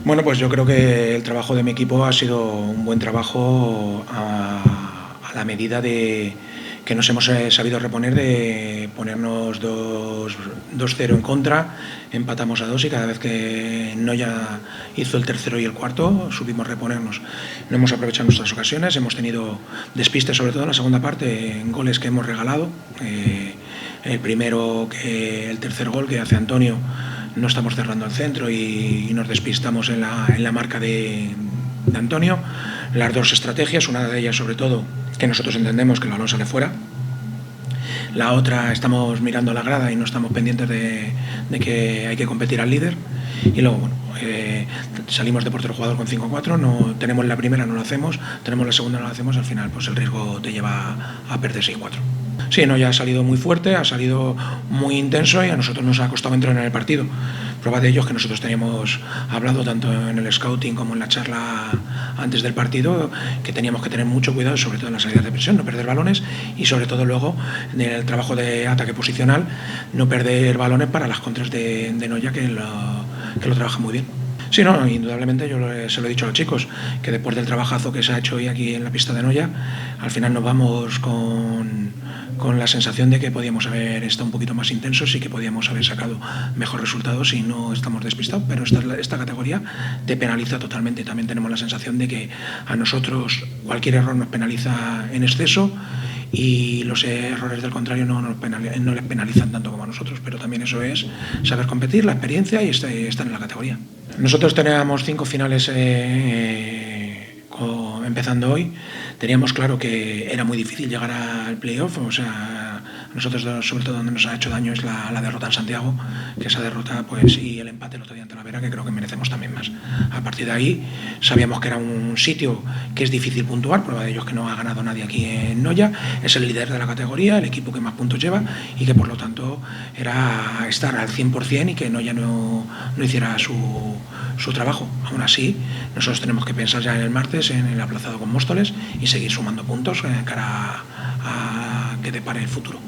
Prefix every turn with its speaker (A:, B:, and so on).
A: Bueno, pues yo creo que el trabajo de mi equipo ha sido un buen trabajo a la medida de que nos hemos sabido reponer de ponernos 2-0 en contra, empatamos a 2 y cada vez que Noya hizo el tercero y el cuarto supimos reponernos. No hemos aprovechado nuestras ocasiones, hemos tenido despistes sobre todo en la segunda parte, en goles que hemos regalado. El tercer gol que hace Antonio, no estamos cerrando el centro y nos despistamos en la marca de Antonio. Las dos estrategias, una de ellas sobre todo, que nosotros entendemos que el balón sale fuera. La otra, estamos mirando a la grada y no estamos pendientes de que hay que competir al líder. Y luego, bueno, salimos de portero jugador con 5-4, no tenemos la primera, no lo hacemos, tenemos la segunda, no lo hacemos, al final pues el riesgo te lleva a perder 6-4. Sí, no, ya ha salido muy fuerte, ha salido muy intenso y a nosotros nos ha costado entrar en el partido. Prueba de ello es que nosotros teníamos hablado tanto en el scouting como en la charla antes del partido que teníamos que tener mucho cuidado, sobre todo en las salidas de presión, no perder balones y sobre todo luego en el trabajo de ataque posicional, no perder balones para las contras de Noya, que lo trabaja muy bien. Sí, no, indudablemente yo se lo he dicho a los chicos, que después del trabajazo que se ha hecho hoy aquí en la pista de Noya, al final nos vamos con la sensación de que podíamos haber estado un poquito más intensos y que podíamos haber sacado mejores resultados si no estamos despistados, pero esta categoría te penaliza totalmente. También tenemos la sensación de que a nosotros cualquier error nos penaliza en exceso y los errores del contrario no les penalizan tanto como a nosotros, pero también eso es saber competir, la experiencia y estar en la categoría. Nosotros teníamos 5 finales empezando hoy. Teníamos claro que era muy difícil llegar al playoff, o sea, nosotros sobre todo donde nos ha hecho daño es la derrota en Santiago, que esa derrota pues y el empate el otro día ante Talavera, que creo que merecemos también más. A partir de ahí sabíamos que era un sitio que es difícil puntuar, prueba de ello es que no ha ganado nadie aquí en Noya, es el líder de la categoría, el equipo que más puntos lleva y que por lo tanto era estar al 100% y que Noya no hiciera su trabajo. Aún así, nosotros tenemos que pensar ya en el martes en el aplazado con Móstoles y seguir sumando puntos cara a que depare el futuro.